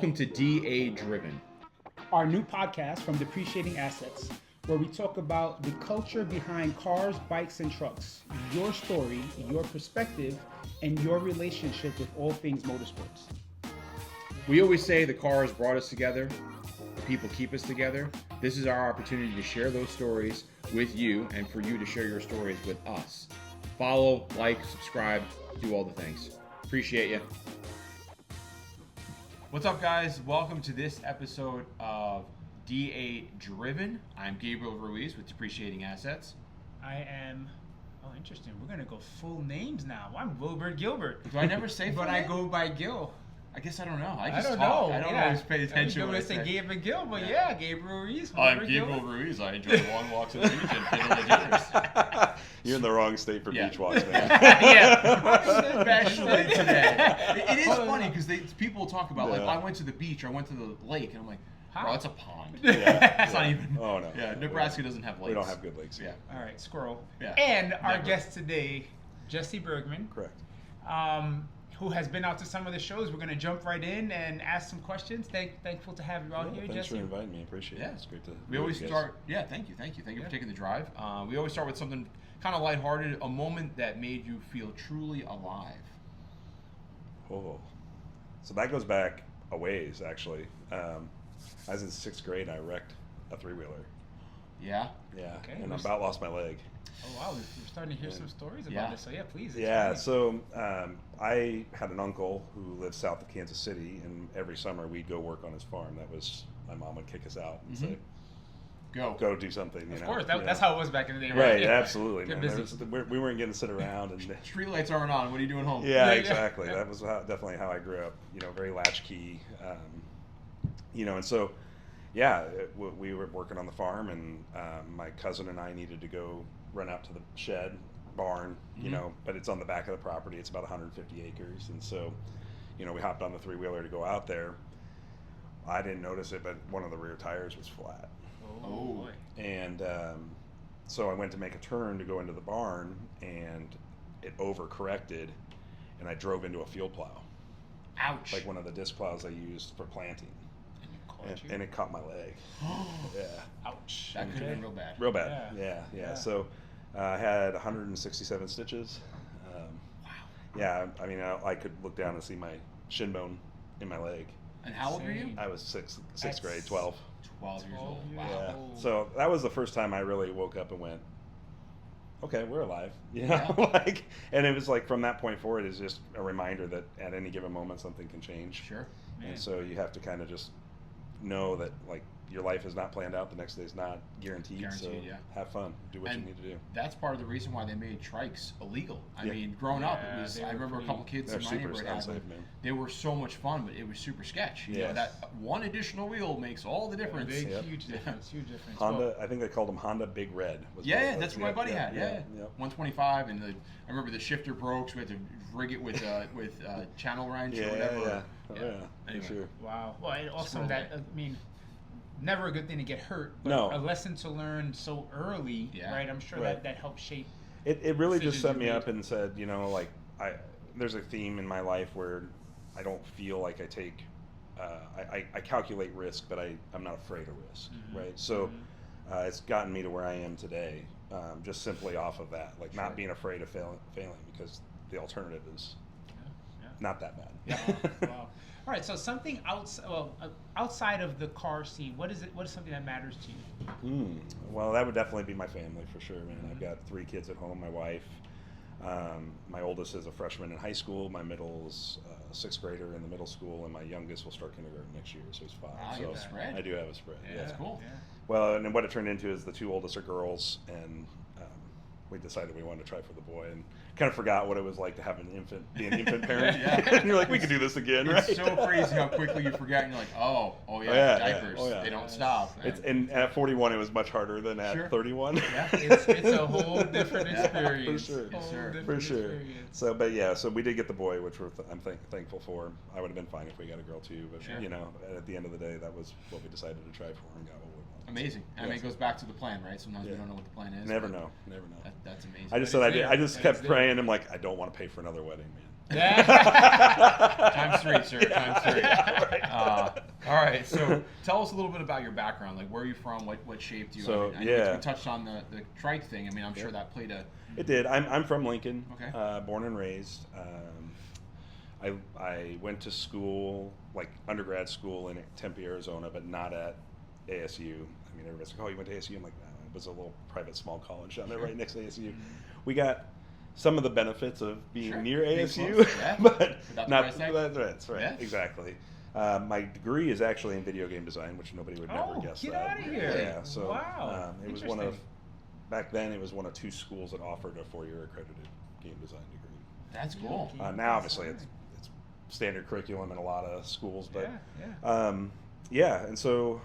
Welcome to DA Driven, our new podcast from Depreciating Assets, where we talk about the culture behind cars, bikes, and trucks, your story, your perspective, and your relationship with all things motorsports. We always say the cars brought us together, the people keep us together. This is our opportunity to share those stories with you and for you to share your stories with us. Follow, like, subscribe, do all the things. Appreciate you. What's up, guys? Welcome to this episode of DA Driven. I'm Gabriel Ruiz with Depreciating Assets. I am... Oh, interesting. We're going to go full names now. I'm Wilbert Gilbert. Do I never say But I go by Gil. I guess I don't know. I don't talk. know. I don't always pay attention when I say say Gabe and Gil, but Gabriel Ruiz. I'm Gabriel Ruiz. I enjoy long walks on the beach and fiddle the jitters. You're in the wrong state for beach walks, man. Yeah, especially today. It is funny because people talk about, like, I went to the beach or I went to the lake, and I'm like, bro, it's a pond. It's not even. Oh, no. Yeah, Nebraska doesn't have lakes. We don't have good lakes. Yeah. All right, squirrel. Yeah. And our guest today, Jesse Bergman. Correct. Who has been out to some of the shows. We're going to jump right in and ask some questions. Thankful to have you out here, Thanks Jesse. for inviting me. I appreciate it. It's great to. We always start. Yeah, thank you for taking the drive. We always start with something kind of lighthearted, a moment that made you feel truly alive. Oh, so that goes back a ways, actually. I was in 6th grade and I wrecked a 3-wheeler. Yeah. Yeah. Okay. And I about lost my leg. Oh wow, we're starting to hear some stories about this. So please. Yeah, so I had an uncle who lived south of Kansas City, and every summer we'd go work on his farm. That was, my mom would kick us out and say, go do something. Of course, that's how it was back in the day, right? Yeah. Absolutely, Get man. busy. We weren't getting to sit around. And Street lights aren't on. What are you doing home? Yeah, exactly. That was definitely how I grew up. Very latchkey. And so, we were working on the farm, and my cousin and I needed to go run out to the shed barn, but it's on the back of the property. It's about 150 acres. And so, we hopped on the 3-wheeler to go out there. I didn't notice it, but one of the rear tires was flat. Oh boy. And so I went to make a turn to go into the barn, and it overcorrected, and I drove into a field plow. Ouch. Like one of the disc plows I used for planting. And it caught my leg. Yeah. Ouch. That could have been real bad. Real bad. Yeah. So I had 167 stitches. Wow. Yeah, I mean, I could look down and see my shin bone in my leg. And how old were you? I was sixth grade, 12. 12 years old. Wow. Yeah. So that was the first time I really woke up and went, okay, we're alive. And it was like from that point forward, it's just a reminder that at any given moment something can change. Sure. And so you have to kind of just know that, like, your life is not planned out. The next day is not guaranteed. So have fun. Do what you need to do. That's part of the reason why they made trikes illegal. I mean, growing up, it was. I remember a couple kids in my neighborhood had them. They were so much fun, but it was super sketch. That one additional wheel makes all the difference. Huge difference. Huge difference. Honda, I think they called them Honda Big Red. That's what my buddy had. 125, and I remember the shifter broke, so we had to rig it with channel wrench or whatever. Anyway. For sure. Wow. Well, and also never a good thing to get hurt, but a lesson to learn so early, right? I'm sure that helped shape. It really just set me up and said, there's a theme in my life where I don't feel like I take, I calculate risk, but I'm not afraid of risk, right? So it's gotten me to where I am today, just simply off of that, like not being afraid of failing because the alternative is not that bad. Wow. All right, so something outside of the car scene, what is something that matters to you? Well, that would definitely be my family for sure, man. I've got 3 kids at home, my wife. My oldest is a freshman in high school. My middle is a 6th grader in the middle school, and my youngest will start kindergarten next year, so he's 5. Wow, you have a spread. I do have a spread. Yeah, that's cool. Yeah. Well, and then what it turned into is the 2 oldest are girls, and we decided we wanted to try for the boy, and kind of forgot what it was like to have be an infant parent. And you're like, we could do this again, right? It's so crazy how quickly you forget, and you're like, diapers, they don't stop. And at 41, it was much harder than at 31. Yeah, it's a whole different experience. For sure. So, so we did get the boy, which I'm thankful for. I would have been fine if we got a girl too, but at the end of the day, that was what we decided to try for and got what we wanted. Amazing. I mean, it goes back to the plan, right? Sometimes we don't know what the plan is. Never know. That's amazing. I just kept praying. I'm like, I don't want to pay for another wedding, man. Times three, sir. Times three. Right. All right. So tell us a little bit about your background. Like, where are you from? What shaped you? So, I know we touched on the trike thing. I mean, I'm sure that played a. It did. I'm from Lincoln. Okay. Born and raised. I went to school, like undergrad school in Tempe, Arizona, but not at ASU. I mean, everybody's like, "Oh, you went to ASU?" I'm like, "No, it was a little private small college down there, right next to ASU." We got some of the benefits of being near ASU, but not. That's right. Yeah. Exactly. My degree is actually in video game design, which nobody would never guess. Get that. out of here! Yeah. So it was one of. Interesting. Back then, it was one of 2 schools that offered a 4-year accredited game design degree. That's cool. Now, obviously, it's standard curriculum in a lot of schools, but and so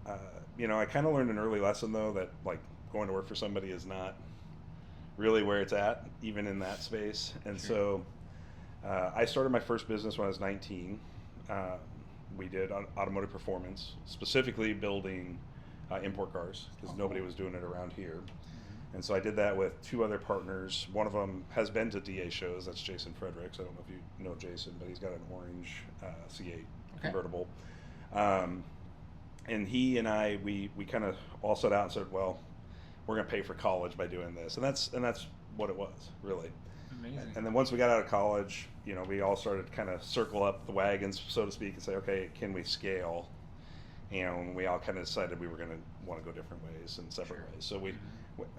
I kind of learned an early lesson though that like going to work for somebody is not really where it's at, even in that space. And so I started my first business when I was 19. We did automotive performance, specifically building import cars because nobody was doing it around here. And so I did that with 2 other partners. One of them has been to DA shows. That's Jason Fredericks. I don't know if you know Jason, but he's got an orange C8 convertible. And he and I, we kind of all set out and said, well, we're going to pay for college by doing this. And that's what it was, really. Amazing. And then once we got out of college, we all started kind of circle up the wagons, so to speak, and say, okay, can we scale? And we all kind of decided we were going to want to go different ways and separate ways. So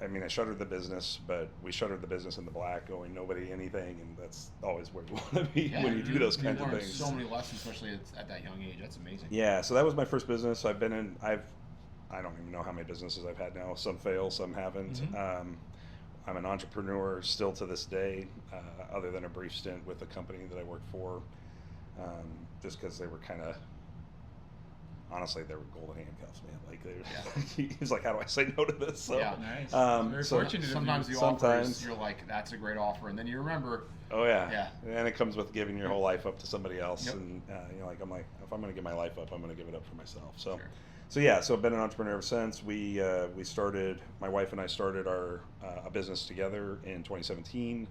I shuttered the business, but we shuttered the business in the black, going nobody anything, and that's always where you want to be when you do those kinds of things. So many lessons, especially at that young age. That's amazing. Yeah, so that was my first business. I don't even know how many businesses I've had now. Some fail, some haven't. I'm an entrepreneur still to this day, other than a brief stint with a company that I worked for, just because they were kind of. Honestly, they were golden handcuffs, man. Like he's like, how do I say no to this? So, nice. Very fortunate. Sometimes the offers, you're like, that's a great offer, and then you remember. Oh yeah. And it comes with giving your whole life up to somebody else, and I'm like, if I'm going to give my life up, I'm going to give it up for myself. So, so I've been an entrepreneur ever since. We started. My wife and I started our a business together in 2017.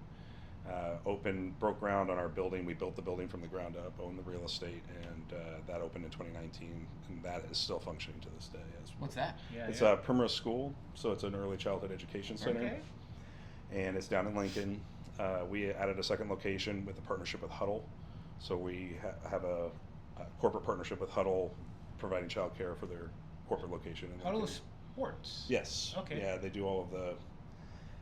Broke ground on our building. We built the building from the ground up, owned the real estate, and that opened in 2019, and that is still functioning to this day. What's that? It's a Primrose School, so it's an early childhood education center, and it's down in Lincoln. We added a second location with a partnership with Huddle, so we have a corporate partnership with Huddle, providing childcare for their corporate location. In Huddle Lincoln. Sports. Yes. Okay. Yeah, they do all of the.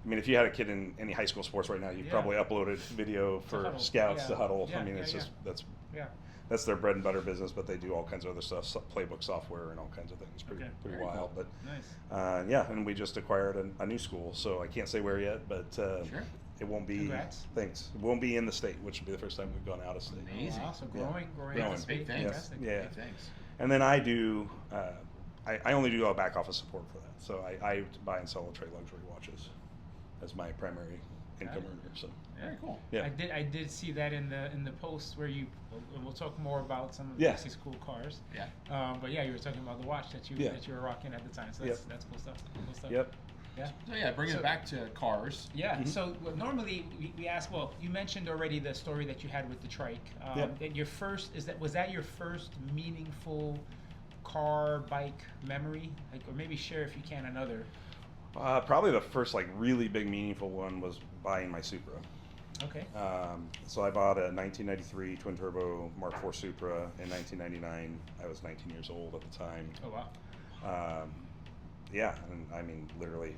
I mean, if you had a kid in any high school sports right now, you've probably uploaded video for scouts to Huddle. I mean, it's just that's their bread and butter business, but they do all kinds of other stuff, playbook software and all kinds of things. Pretty wild. Cool. But nice. And we just acquired a new school, so I can't say where yet, but it won't be. Congrats. Thanks. It won't be in the state, which will be the first time we've gone out of state. Amazing. Wow, so growing. That's big things. Yeah. Big things. And then I do. I only do all back office support for that, so I buy and sell trade luxury watches as my primary income earner. So very cool. Yeah, I did see that in the post where we'll talk more about some of the cool cars. Yeah. But you were talking about the watch that you were rocking at the time. So that's cool stuff. Cool stuff. Yep. Yeah. So bringing it back to cars. Yeah. Mm-hmm. So normally we ask. Well, you mentioned already the story that you had with the trike. That your first was that your first meaningful car bike memory? Or maybe share if you can another. Probably the first really big meaningful one was buying my Supra. Okay. So I bought a 1993 twin turbo Mark IV Supra in 1999. I was 19 years old at the time. Oh wow. And I mean literally,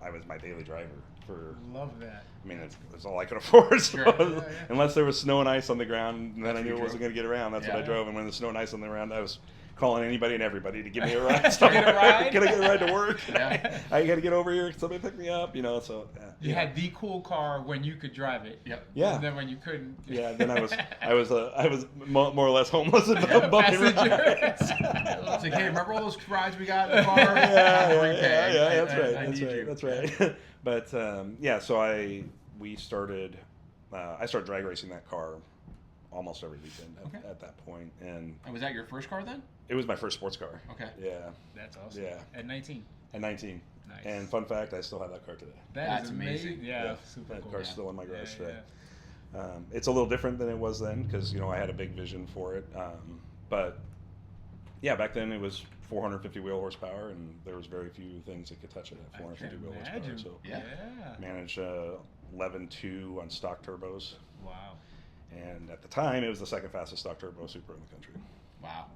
I was my daily driver for. Love that. I mean, it's all I could afford. So Sure. Unless there was snow and ice on the ground, and then I knew it wasn't going to get around. That's what I drove. And when there's snow and ice on the ground, I was calling anybody and everybody to give me a ride. Can I get a ride? Can I get a ride to work? I got to get over here. Somebody pick me up. So. You had the cool car when you could drive it. Yep. Yeah. And then when you couldn't. Yeah. Then I was more or less homeless and bumping rides. It's like, hey, remember all those rides we got in the car? That's right. But so we started. I started drag racing that car almost every weekend at that point. And was that your first car then? It was my first sports car. Okay. Yeah. That's awesome. Yeah. At 19. At 19. Nice. And fun fact, I still have that car today. That's amazing. Yeah. Super that cool. car's still in my garage today. It's a little different than it was then because I had a big vision for it. But yeah, back then it was 450 wheel horsepower, and there was very few things that could touch it at 450 wheel horsepower. So Yeah. managed 11.2 on stock turbos. Wow. And at the time, it was the second fastest stock turbo Supra in the country. Wow.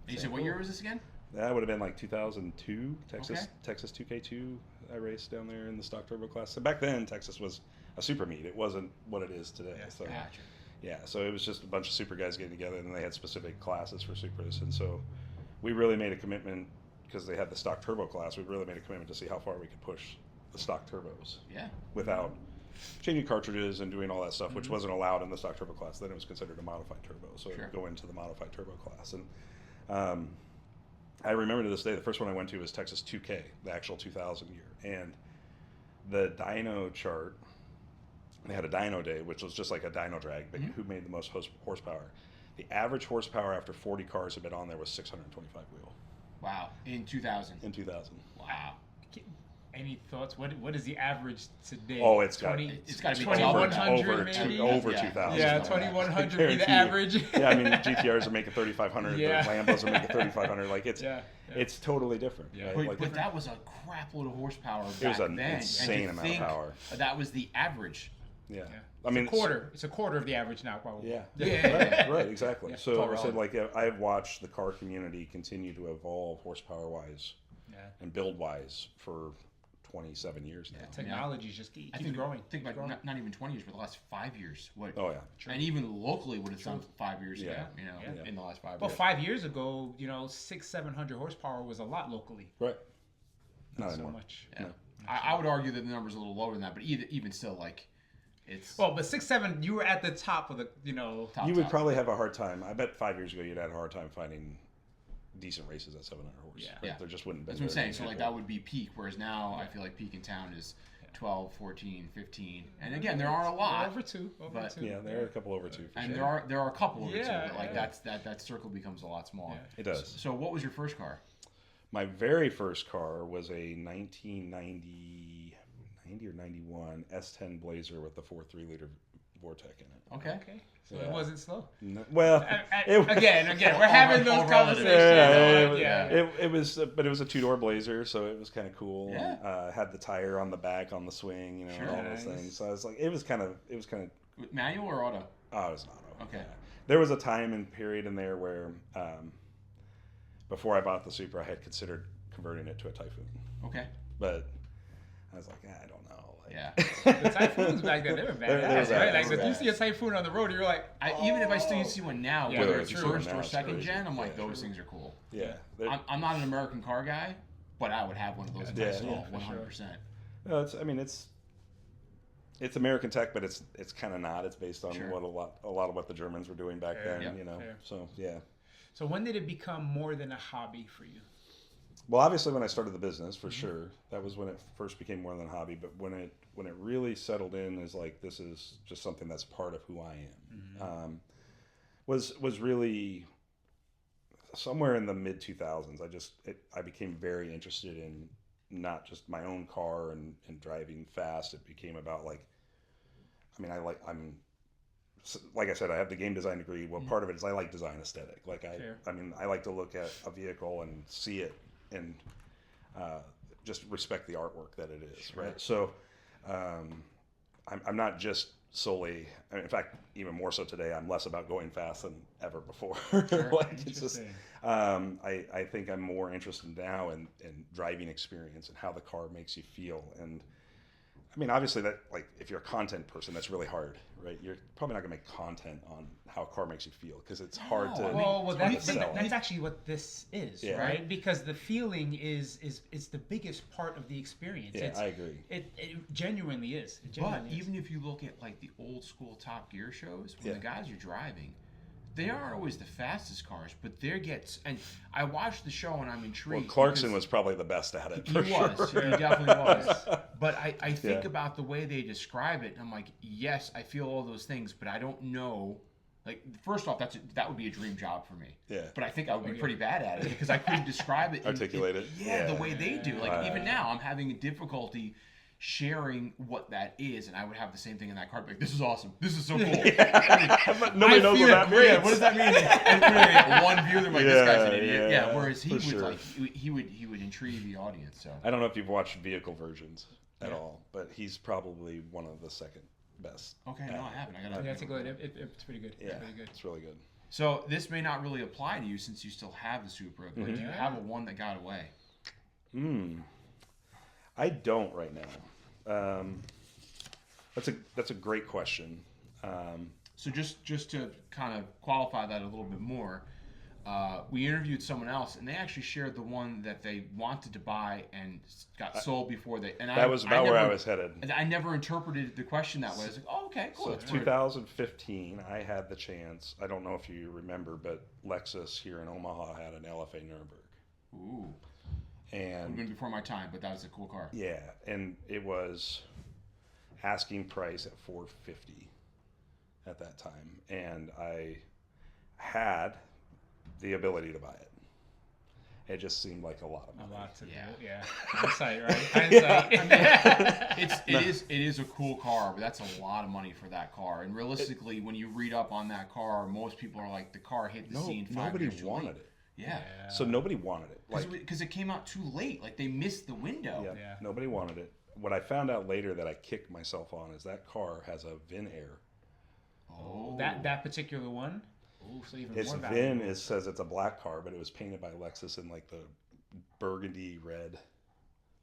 And you said what year was this again? That would have been like 2002, Okay. Texas 2K2. I raced down there in the stock turbo class. So back then, Texas was a super meet. It wasn't what it is today. Yeah, So Gotcha. yeah, so it was just a bunch of super guys getting together, and they had specific classes for Supras. And so we really made a commitment, because they had the stock turbo class, we really made a commitment to see how far we could push the stock turbos Yeah. without changing cartridges and doing all that stuff, which wasn't allowed in the stock turbo class. Then it was considered a modified turbo, so it Sure. would go into the modified turbo class. And I remember to this day, the first one I went to was Texas 2K, the actual 2000 year. And the dyno chart, they had a dyno day, which was just like a dyno drag, but who made the most horsepower. The average horsepower after 40 cars had been on there was 625 wheel Wow. In 2000. in 2000. Wow. Any thoughts? What is the average today? Oh, it's got 20, It's got to be 2100 over maybe. over Yeah. 2000. Yeah, on that. 2100 be Guarantee the you. average. Yeah, I mean GTRs are making 3500, Yeah. the Lambos are making 3500. Like it's totally different. Yeah. Right? But, Like, but that was a crap load of horsepower back it was an then. insane and to amount of think power. That was the average. Yeah. Yeah. I mean, It's a quarter of the average now, probably. Yeah. Yeah. Right, exactly. Yeah, So it's all I said, relative. like, I've watched the car community continue to evolve horsepower wise Yeah. and build wise for 27 years now. Technology's just keeps I think growing. Think about growing. not even 20 years, but the last 5 years. What? Oh yeah. And even locally, what it's done 5 years ago. Yeah. You know, Yeah. in the last 5 But years. 5 years ago, 600-700 horsepower was a lot locally. Right. Not Not so anymore. much. Yeah. I would argue that the number's a little lower than that, but even still, like, it's Well, but 6-7, you were at the top of the, top, You would top. probably have a hard time. I bet 5 years ago you'd had a hard time finding decent races at 700 horse. Yeah. Like, Yeah. there just wouldn't be. That's what I'm saying. So like that would be peak, whereas now I feel like peak in town is 12, 14, 15, and again there are a lot, Over two. but- two. Yeah, there are a couple over two. For and sure. there are a couple of it too, Yeah, but like yeah. that circle becomes a lot smaller. Yeah. It does. So what was your first car? My very first car was a 1990 or 91 S10 Blazer with the 4.3 liter Vortec in it. Okay. Okay. So Yeah. it wasn't slow. No, well, Again, we're having those all relative. conversations. it was, but it was a two-door Blazer, so it was kind of cool. Yeah. Had the tire on the back on the swing, Sure. all those Nice. things. So I was like, it was kind of. Manual or auto? Oh, it was an auto. Okay. Yeah. There was a time and period in there where, before I bought the Supra, I had considered converting it to a Typhoon, Okay. but I was like, I don't know. Like, Yeah. The Typhoons back then, they were They're badass, right? badass. Like, if They're you see a Typhoon on the road, you're like, Even if I still see one now, Yeah, whether true, it's true. first Now or it's second crazy. gen, I'm like, Yeah. those things are cool. yeah. They're- I'm not an American car guy, but I would have one of those in my Yeah, stall, yeah, for 100%. No, it's American tech, but it's kind of not. It's based on Sure. what a lot of what the Germans were doing back Fair. then, Yep. Fair. So yeah. So when did it become more than a hobby for you? Well, obviously when I started the business, for sure, that was when it first became more than a hobby. But when it really settled in as like, this is just something that's part of who I am, was really somewhere in the mid 2000s. I became very interested in not just my own car and driving fast. It became about like, like I said, I have the game design degree. Well, part of it is I like design aesthetic. Like Fair. I like to look at a vehicle and see it and just respect the artwork that it is, Sure. right? So I'm not just solely. In fact, even more so today, I'm less about going fast than ever before. Like it's just, Interesting. I think I'm more interested now in driving experience and how the car makes you feel. And I mean, obviously that, like, if you're a content person, that's really hard, right? You're probably not gonna make content on how a car makes you feel because it's hard No, to. I mean, Well, it's that's, hard to sell. that's actually what this is, Yeah. right? Because the feeling is the biggest part of the experience. Yeah, It's, I agree. it genuinely is. It But genuinely is. even if you look at like the old school Top Gear shows, when Yeah. the guys are driving, they aren't always the fastest cars, but they get. And I watched the show and I'm Well, intrigued. Clarkson because was probably the best at it. He For was. sure. He definitely was. But I think Yeah. about the way they describe it, and I'm like, yes, I feel all those things, but I don't know. Like, first off, that would be a dream job for me. Yeah. But I think I would be pretty bad at it because I couldn't describe it. Articulate it. Yeah, the Yeah. way they do. Like, Right. even now, I'm having a difficulty sharing what that is, and I would have the same thing in that car. Like, this is awesome. This is so cool. But nobody knows what that means. Yeah, what does that mean? And really, like, one view, they're like, this guy's an idiot. Yeah, whereas he would sure. like he would intrigue the audience. So I don't know if you've watched vehicle versions at all, but he's probably one of the second best. Okay, no, I haven't. I gotta. Yeah, it's good. It's pretty good. Yeah, It's pretty good. it's really good. So this may not really apply to you since you still have the Supra, but do you have a one that got away? I don't right now. That's a great question. So just to kind of qualify that a little bit more, we interviewed someone else, and they actually shared the one that they wanted to buy and got sold before they. And that was about where I was headed. And I never interpreted the question that way. I was like, oh, okay, cool. So that's weird. 2015, I had the chance. I don't know if you remember, but Lexus here in Omaha had an LFA Nuremberg. Ooh. And Would have been before my time, but that was a cool car. yeah, and it was asking price at $450 at that time, and I had the ability to buy it. It just seemed like a lot of money. A lot to do. Yeah. Yeah. Hindsight, right? Hindsight. It is a cool car, but that's a lot of money for that car. And realistically, when you read up on that car, most people are like, the car hit the scene 5 nobody years too wanted late. it. Yeah. So nobody wanted it. Because it came out too late. Like, they missed the window. Yeah. Nobody wanted it. What I found out later that I kicked myself on is that car has a VIN error. Oh. That particular one? Ooh, so even Its more VIN valuable. says it's a black car, but it was painted by Lexus in like the burgundy red,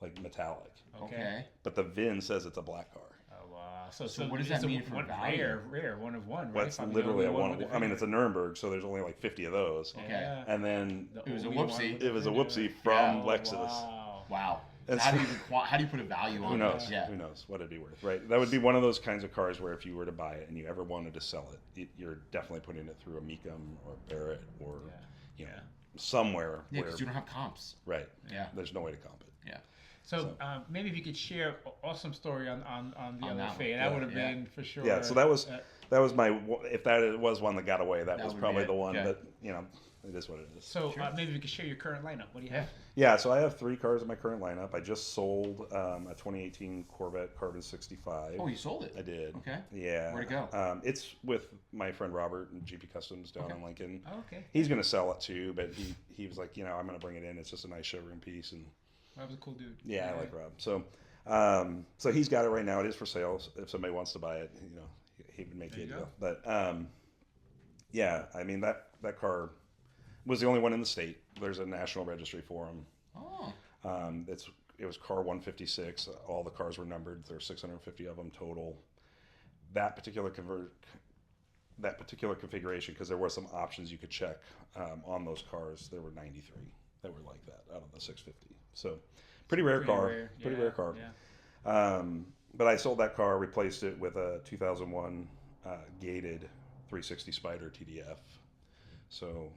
like metallic. Okay. But the VIN says it's a black car. Oh, wow. So what does it's that mean for one value? Rare, one of one, right? Well, it's If I'm the literally a only one. with the I mean, VIN. it's a Nuremberg, so there's only like 50 of those. Okay. Yeah. And then It was a only one whoopsie. with it was a the whoopsie VIN. from Oh, Lexus. Wow. Wow. And How so- do you put a value on Who knows? that? Yeah. Who knows what it'd be worth, right? That would be one of those kinds of cars where if you were to buy it and you ever wanted to sell it, you're definitely putting it through a Mecum or Barrett or you know somewhere Yeah, where because you don't have comps. right. Yeah. There's no way to comp it. Yeah. So maybe if you could share an awesome story on the On that LFA, one. that would have Yeah. been for sure. Yeah. So that was my if that was one that got away, that was would be probably it. the one. Yeah. But you know, it is what it is. So Sure. maybe if you could share your current lineup. What do you have? Yeah, so I have 3 cars in my current lineup. I just sold a 2018 Corvette Carbon 65. Oh, you sold it? I did. Okay. Yeah. Where'd it go? It's with my friend Robert and GP Customs down in Lincoln. Oh, okay. He's going to sell it too, but he was like, I'm going to bring it in. It's just a nice showroom piece. And Rob's a cool dude. yeah, I like Rob. So so he's got it right now. It is for sale. If somebody wants to buy it, he would make There it. you go. But yeah, I mean, that car was the only one in the state. There's a national registry for them. Oh. It was car 156. All the cars were numbered. There's 650 of them total. That particular configuration, because there were some options you could check on those cars. There were 93 that were like that out of the 650. So pretty rare car. Pretty rare car. Yeah. But I sold that car, replaced it with a 2001 gated 360 Spider TDF. So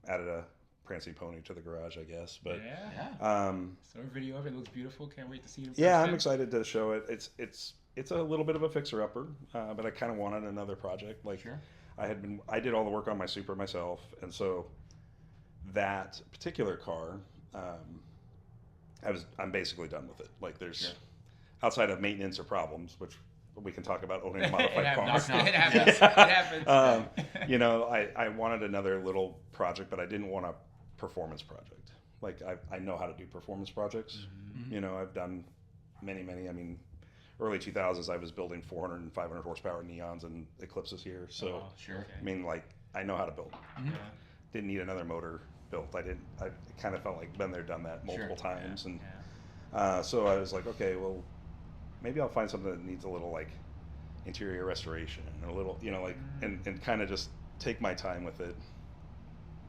added a prancing pony to the garage, I guess. But Yeah. So a video of it looks beautiful. Can't wait to see it. In yeah, I'm person. excited to show it. It's a little bit of a fixer upper, but I kind of wanted another project. Like Sure. I did all the work on my Supra myself, and so that particular car, I'm basically done with it. Like there's outside of maintenance or problems, which we can talk about owning a modified car. It happens. It happens. I wanted another little project, but I didn't want a performance project. Like I know how to do performance projects. Mm-hmm. I've done many. I mean, early 2000s, I was building 400 and 500 horsepower Neons and Eclipses here. So Sure. Okay. I mean, like I know how to build. Yeah. Didn't need another motor built. I kind of felt like been there, done that multiple times, and so I was like, okay, well, maybe I'll find something that needs a little like interior restoration and a little, and kind of just take my time with it.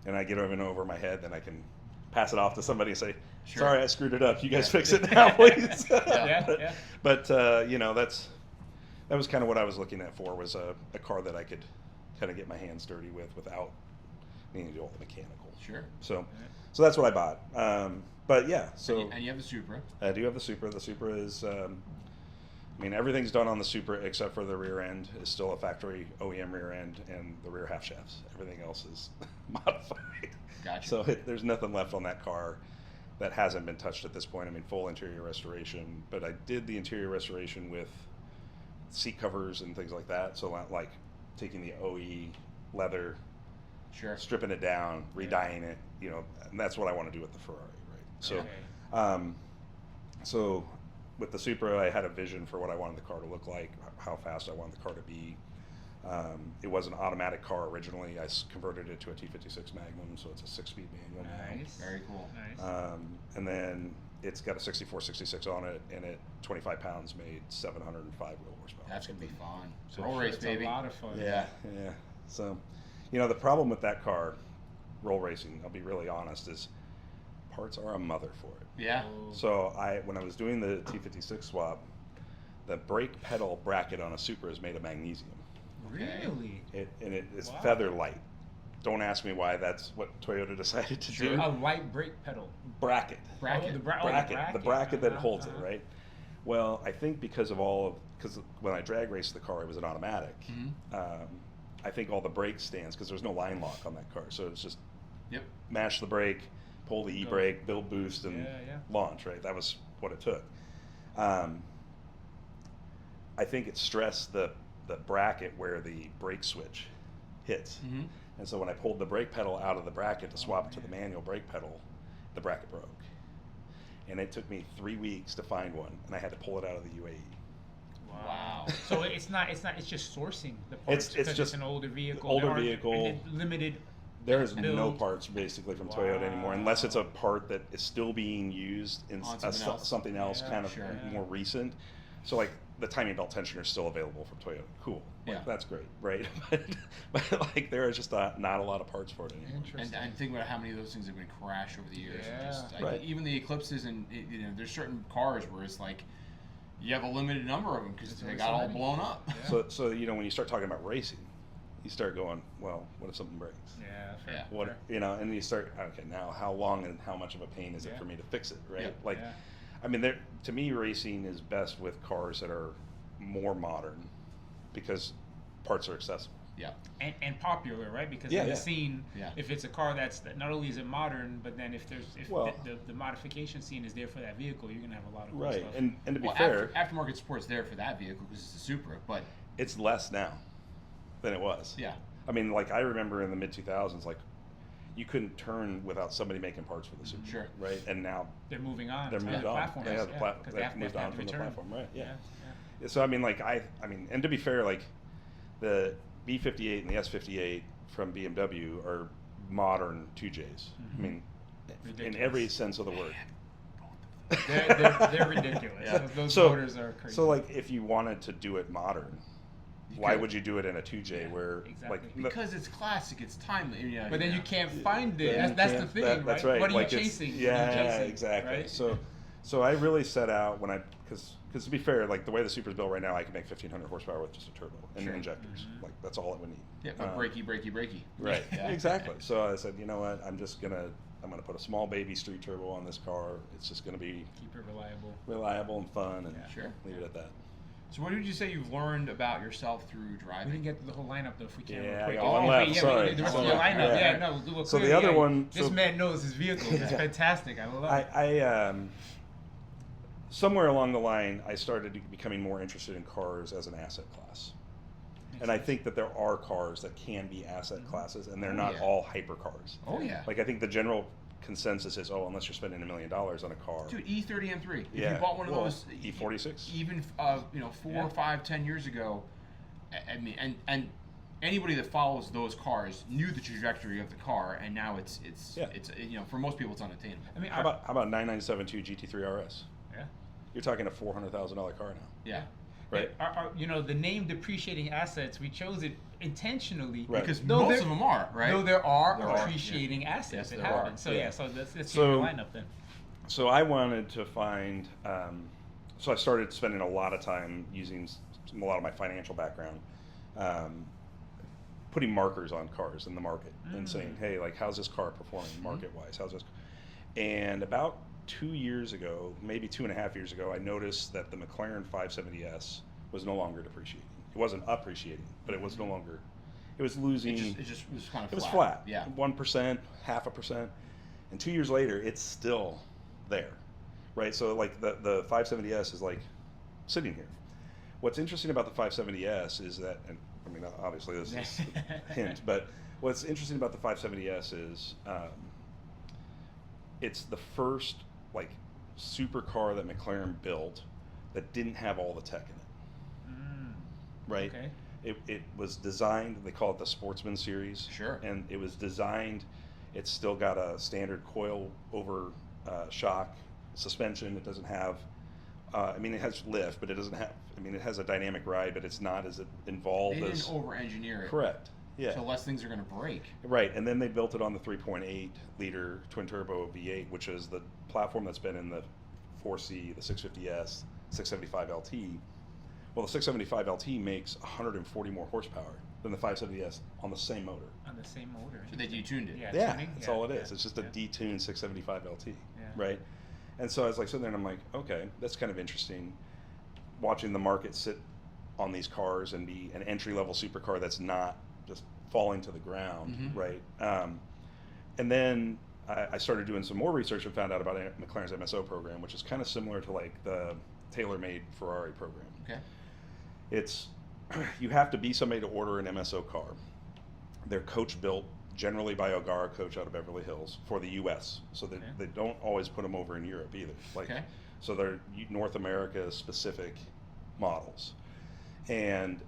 And I get over my head, then I can pass it off to somebody and say, Sure. sorry, I screwed it up. You guys fix it now, please. Yeah. But that was kind of what I was looking at for, was a car that I could kind of get my hands dirty with without needing to do all the mechanical. Sure. So that's what I bought. But yeah, so And you have the Supra. I do have the Supra. The Supra is, everything's done on the Supra except for the rear end is still a factory OEM rear end, and the rear half shafts. Everything else is modified. Gotcha. So there's nothing left on that car. that hasn't been touched at this point. I mean, full interior restoration, but I did the interior restoration with seat covers and things like that. So like taking the OE leather, Sure. stripping it down, redyeing it, you know, and that's what I want to do with the Ferrari, right? So, Okay. so with the Supra, I had a vision for what I wanted the car to look like, how fast I wanted the car to be. It was an automatic car originally. I converted it to a T56 Magnum, so it's a 6-speed manual Nice. Very cool. Nice. now. And then it's got a 6466 on it, and at 25 pounds made 705 wheel horsepower. That's gonna be fun. So Roll race, It's baby. a lot of fun. Yeah. So, you know, the problem with that car, roll racing, I'll be really honest, is parts are a mother for it. Yeah. Oh. So when I was doing the T56 swap, the brake pedal bracket on a Supra is made of magnesium. Really? It's Wow. feather light. Don't ask me why that's what Toyota decided to do. A light brake pedal. Bracket. Bracket. Oh, the The bracket that Uh-huh, holds uh-huh. it, right? Well, I think because when I drag raced the car, it was an automatic. Mhm. I think all the brake stands, because there's no line lock on that car, so it's just Yep. mash the brake, pull the e-brake, build boost, and Yeah. launch, right? That was what it took. I think it stressed the bracket where the brake switch hits. Mhm. And so when I pulled the brake pedal out of the bracket to swap it to the manual brake pedal, the bracket broke. And it took me 3 weeks to find one, and I had to pull it out of the UAE. Wow. So it's just sourcing the parts It's because just it's an older vehicle. older There aren't- vehicle. and then limited. There's no build. parts basically from Toyota anymore, unless it's a part that is still being used in On something else. something else Yeah, kind of sure. more recent. So like the timing belt tensioner is still available from Toyota. Cool. Like, Yeah. that's great, right? but like there is just not a lot of parts for it anymore. Interesting. And think about how many of those things have been crashed over the years. Yeah. Just, Right. Even the Eclipses, and you know, there's certain cars where it's like you have a limited number of them because There's they only got so all many. blown up. Yeah. So you know when you start talking about racing, you start going, well, what if something breaks? Yeah. Fair, Yeah. What fair. you know, and you start okay now. How long and how much of a pain is it Yeah. for me to fix it? Right? Yep. Like, Yeah. I mean, to me, racing is best with cars that are more modern because parts are accessible. Yeah. And popular, right? Because Yeah, in the yeah. scene, Yeah. if it's a car that not only is it modern, but then if Well- the modification scene is there for that vehicle, you're gonna have a lot of cool Right, stuff. and to be Well, fair, aftermarket support's there for that vehicle because it's a Supra, but it's less now than it was. yeah. I mean, like I remember in the mid 2000s, like you couldn't turn without somebody making parts for the Supra. Sure. Right, and now they're moving on. they're to moved other on. platforms. They have the yeah, 'cause they have moved to on have from the return. platform, right? Yeah. Yeah. So I mean, like I mean, and to be fair, like the B58 and the S58 from BMW are modern 2Js. I mean, in Ridiculous. every sense of the word. They're ridiculous. Yeah. Those So- motors are crazy. So like, if you wanted to do it modern, You why could. would you do it in a 2J where exactly. like Because it's classic, it's timely. Yeah, but then yeah. you can't find it. Yeah, That's you the can't- thing, that's right? right. What are Like you it's- chasing? Yeah, What are you chasing, exactly. right? So I really set out when because to be fair, like the way the Supra's built right now, I can make 1,500 horsepower with just a turbo and Sure. injectors. Like that's all it would need. Yeah, but breaky. Right. Yeah. Exactly. So I said, you know what? I'm gonna put a small baby street turbo on this car. It's just gonna be Keep it reliable. reliable and fun, and Sure. leave it at that. So what would you say you've learned about yourself through We driving? didn't get to the whole lineup though. If we can, Yeah, real I quick. got one left. Yeah, Sorry. the rest Sorry. of your lineup. Yeah. Yeah, no. Well, So the clearly, other yeah, one- This so- man knows his vehicle. It's Yeah. fantastic. I love it. I somewhere along the line, I started becoming more interested in cars as an asset class. And I think that there are cars that can be asset classes, and they're Oh, not yeah. all hypercars. Oh yeah. Like I think the general consensus is, oh, unless you're spending $1 million on a car, Dude, E30 M3. If Yeah. you bought one of Well, those E46. even 4 Yeah. or 5, 10 years ago, I mean, and anybody that follows those cars knew the trajectory of the car, and now it's Yeah. for most people it's unattainable. I mean, how about 9972 GT3 RS? yeah. You're talking a $400,000 car now, Yeah. right? The name depreciating assets, we chose it intentionally Right. Because No, most there- of them are, right? No, there are There are, appreciating assets. Yes, It there happens. are. So Yeah. so let's So- keep your lineup then. So I wanted to find. So I started spending a lot of time using a lot of my financial background, putting markers on cars in the market and saying, "Hey, like, how's this car performing market-wise? How's this?" And about 2 years ago, maybe 2.5 years ago, I noticed that the McLaren 570S was no longer depreciating. It wasn't appreciating, but it was no longer. It was losing. It just was kind of It was flat. flat. Yeah. 1%, 0.5%. And 2 years later, it's still there, right? So like the 570S is like sitting here. What's interesting about the 570S is that, and I mean obviously this is a hint, but what's interesting about the 570S is it's the first like supercar that McLaren built that didn't have all the tech in it, right? Okay. It was designed, they call it the Sportsman series. Sure. And it was designed, it's still got a standard coil over shock suspension. It doesn't have, I mean, it has lift, but it doesn't have, I mean, it has a dynamic ride, but it's not as involved They as. didn't over-engineer it. Correct. Yeah. So less things are going to break. Right. And then they built it on the 3.8 liter twin turbo V8, which is the platform that's been in the 4C, the 650S, 675 LT. Well, the 675 LT makes 140 more horsepower than the 570S on the same motor. On the same motor. So they detuned it. Yeah, tuning? that's Yeah, all it is. yeah, It's just a yeah. detuned 675 LT, Yeah. right? And so I was like sitting there and I'm like, okay, that's kind of interesting. Watching the market sit on these cars and be an entry-level supercar that's not just falling to the ground, Mhm. right? And then I started doing some more research and found out about McLaren's MSO program, which is kind of similar to like the tailor-made Ferrari program. Okay. It's you have to be somebody to order an MSO car. They're coach built, generally by O'Gara Coach out of Beverly Hills for the U.S. So Okay. they don't always put them over in Europe either. Like, Okay. so they're North America specific models. And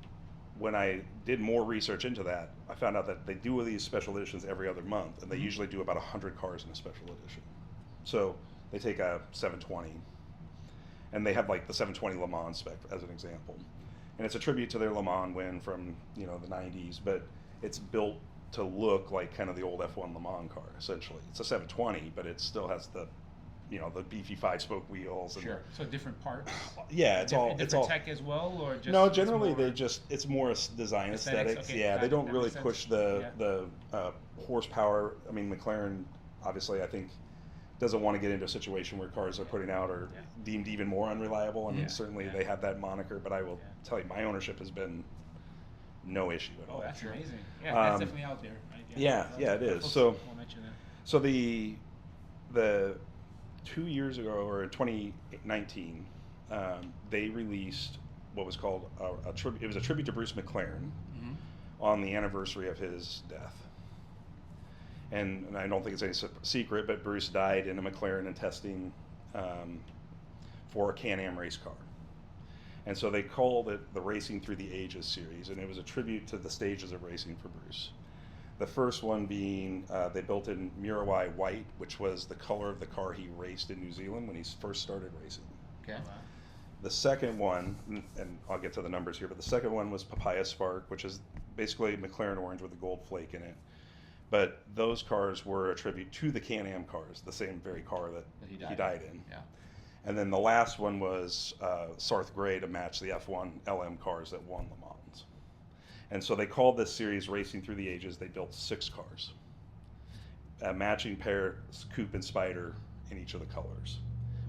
when I did more research into that, I found out that they do these special editions every other month, and they usually do about 100 cars in a special edition. So they take a 720, and they have like the 720 Le Mans spec as an example. And it's a tribute to their Le Mans win from the 90s, but it's built to look like kind of the old F1 Le Mans car, essentially. It's a 720, but it still has the the beefy 5-spoke wheels. And Sure. So different parts. yeah, it's all different tech as well, or just no, it's generally more it's more design aesthetics. okay, Yeah, got they it, don't that really makes sense. push Yeah. the horsepower. I mean, McLaren obviously I think doesn't want to get into a situation where cars are putting out are Yeah. deemed even more unreliable. I mean, Yeah, certainly yeah. they have that moniker, but I will Yeah. tell you, my ownership has been no issue at Oh, all. that's Sure. amazing. Yeah, that's Um, definitely out there. Right? yeah, yeah, it is. Folks So- will mention that. So the 2 years ago, or in 2019, they released what was called a tribute. It was a tribute to Bruce McLaren Mhm. on the anniversary of his death. And I don't think it's any secret, but Bruce died in a McLaren in testing for a Can-Am race car. And so they called it the Racing Through the Ages series, and it was a tribute to the stages of racing for Bruce. The first one being they built in Mirawai white, which was the color of the car he raced in New Zealand when he first started racing. Okay. Wow. The second one, and I'll get to the numbers here, but the second one was Papaya Spark, which is basically McLaren orange with a gold flake in it. But those cars were a tribute to the Can-Am cars, the same very car that he he died died in. Yeah. And then the last one was Sarth Gray to match the F1 LM cars that won Le Mans. And so they called this series Racing Through the Ages. They built 6 cars, a matching pair, coupe and spider in each of the colors,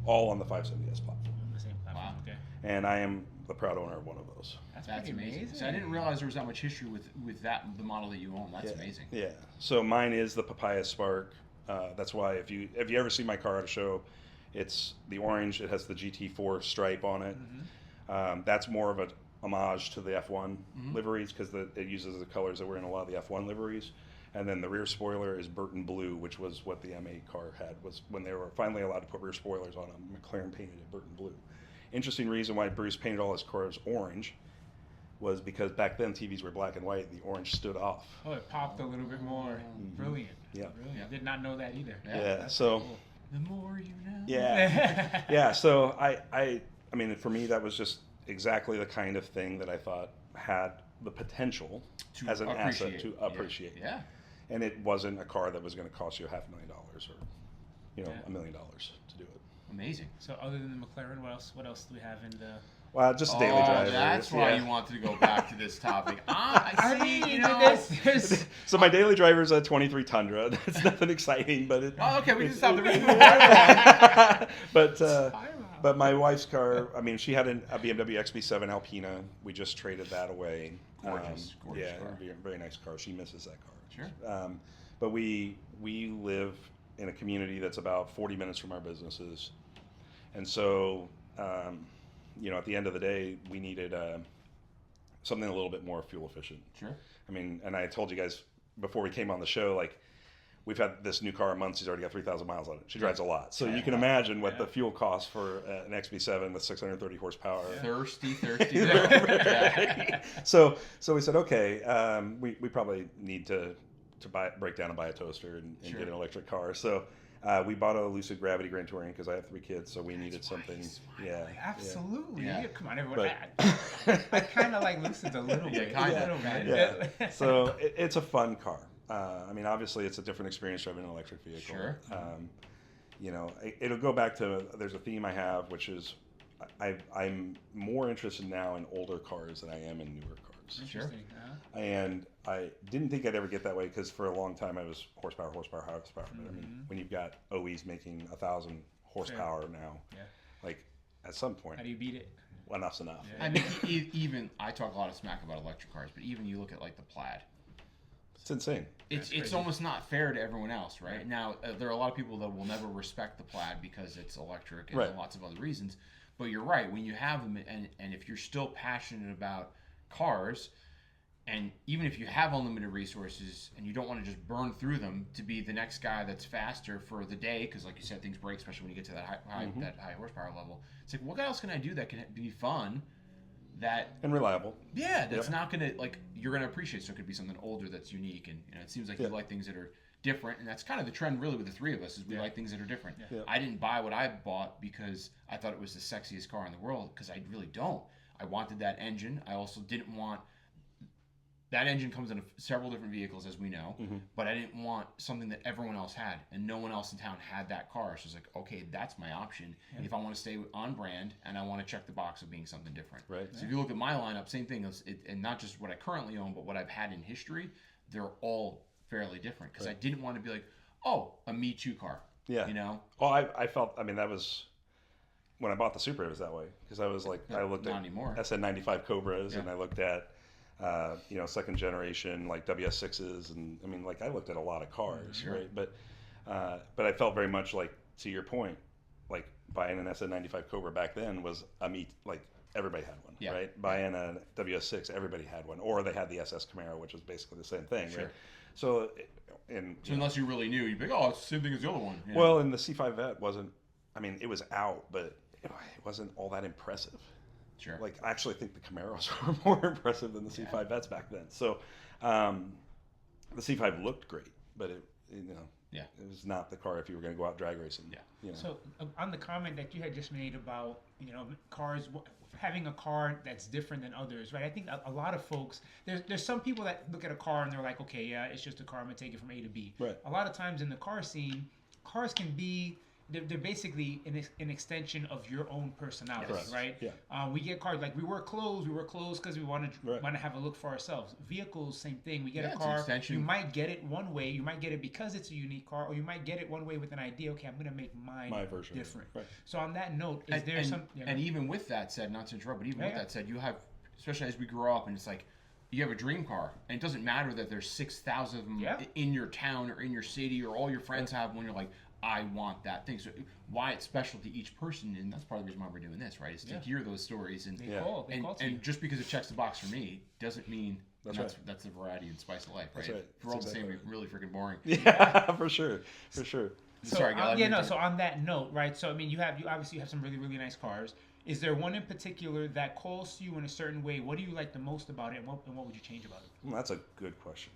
all on the 570S platform. On the same platform. Wow. Okay. And I am the proud owner of one of those. That's That's pretty amazing. So I didn't realize there was that much history with that the model that you own. That's Yeah. amazing. Yeah. So mine is the Papaya Spark. That's why if you ever see my car at a show, it's the orange. It has the GT4 stripe on it. Mm-hmm. That's more of a homage to the F1 Mhm. liveries because it uses the colors that were in a lot of the F1 liveries. And then the rear spoiler is Burton Blue, which was what the M8 car had, was when they were finally allowed to put rear spoilers on them. McLaren painted it Burton Blue. Interesting reason why Bruce painted all his cars orange was because back then TVs were black and white and the orange stood off. Oh, it popped a little bit more. Brilliant. Yeah. Brilliant. Yeah. Did not know that either. Yeah, Yeah, That's so cool. The more you know. yeah. Yeah, so I mean, for me, that was just exactly the kind of thing that I thought had the potential To as an asset appreciate. to Yeah. appreciate. Yeah. And it wasn't a car that was going to cost you $500,000 or, Yeah. $1 million to do it. Amazing. So other than the McLaren, what else do we have in the? Well, just daily drivers. That's why yeah. you wanted to go back to this topic. I see. You know. there's So my daily driver is a 23 Tundra. It's nothing exciting, but it. Oh, okay. We can it's- stop the recording. But my wife's car, I mean, she had a BMW XB7 Alpina. We just traded that away. Gorgeous Yeah, car. very nice car. She misses that car. Sure. But we live in a community that's about 40 minutes from our businesses. And so, you know, at the end of the day, we needed something a little bit more fuel efficient. Sure. I mean, and I told you guys before we came on the show, like, we've had this new car a month. She's already got 3,000 miles on it. She drives a lot. So you can imagine what the fuel costs for an XB7 with 630 horsepower. Thirsty. So we said, okay, we probably need to break down and buy a toaster and Sure. get an electric car. So we bought a Lucid Gravity Grand Touring because I have 3 kids, so we needed something. Yeah, Absolutely. Yeah. Yeah, come on, everyone. But- I kind of like Lucids a little bit. kinda. A little bit. Yeah. So it's a fun car. I mean, obviously, it's a different experience driving an electric vehicle. Sure. You know, it'll go back to, there's a theme I have, which is I'm more interested now in older cars than I am in newer cars. Interesting. And I didn't think I'd ever get that way because for a long time I was horsepower. But I mean, when you've got OEs making 1,000 horsepower now, like at some point, How do you beat it? enough's enough. I mean, even I talk a lot of smack about electric cars, but even you look at like the Plaid. It's insane. It's almost not fair to everyone else, right? Now, there are a lot of people that will never respect the Plaid because it's electric and Right. lots of other reasons. But you're right. When you have them, and if you're still passionate about cars, and even if you have unlimited resources and you don't want to just burn through them to be the next guy that's faster for the day, because like you said, things break, especially when you get to that high horsepower level. It's like, what else can I do that can be fun? And reliable. Yeah, that's not gonna, like, you're gonna appreciate. So it could be something older that's unique, and it seems like you like things that are different, and that's kind of the trend really with the three of us is we like things that are different. I didn't buy what I bought because I thought it was the sexiest car in the world, because I really don't. I wanted that engine. I also didn't want that engine comes in several different vehicles, as we know, but I didn't want something that everyone else had, and no one else in town had that car. So it's like, okay, that's my option. And if I want to stay on brand and I want to check the box of being something different. Right. So if you look at my lineup, same thing, and not just what I currently own, but what I've had in history, they're all fairly different, because I didn't want to be like, oh, a Me Too car. Yeah. You know? Well, I felt, I mean, that was, when I bought the Supra, it was that way. Because I was like, I looked Not at anymore. SN95 Cobras, and I looked at, you know, second generation, like WS6s. And I mean, like, I looked at a lot of cars, right? But I felt very much like, to your point, like, buying an SN95 Cobra back then was like, everybody had one, right? Buying a WS6, everybody had one. Or they had the SS Camaro, which was basically the same thing, right? So, unless you really knew, you'd be like, oh, it's the same thing as the other one. You know? Well, and the C5 Vet wasn't, I mean, it was out, but it wasn't all that impressive. Sure. Like, I actually think the Camaros were more impressive than the C5 Vets back then. So, the C5 looked great, but it was not the car if you were going to go out drag racing. Yeah. You know? So on the comment that you had just made about, you know, cars, having a car that's different than others, right? I think a lot of folks, there's some people that look at a car and they're like, okay, yeah, it's just a car, I'm gonna take it from A to B. Right. A lot of times in the car scene, cars can be, they're basically an extension of your own personality, right? Yeah. We get cars, like we wear clothes because we want to have a look for ourselves. Vehicles, same thing. We get a car, you might get it one way, you might get it because it's a unique car, or you might get it one way with an idea, okay, I'm going to make my version different. Right. So on that note, is there some... Yeah, and even with that said, not to interrupt, but even with that said, you have, especially as we grow up, and it's like, you have a dream car, and it doesn't matter that there's 6,000 of them in your town or in your city, or all your friends have one, you're like, I want that thing. So why it's special to each person, and that's part of the reason why we're doing this, right? Is to hear those stories, and and just because it checks the box for me doesn't mean that's the variety and spice of life, right? That's right. If we're all the same, we're really freaking boring. Yeah, for sure. So, Sorry, so on that note, right? So I mean, you obviously have some really, really nice cars. Is there one in particular that calls to you in a certain way? What do you like the most about it, and what would you change about it? Well, that's a good question.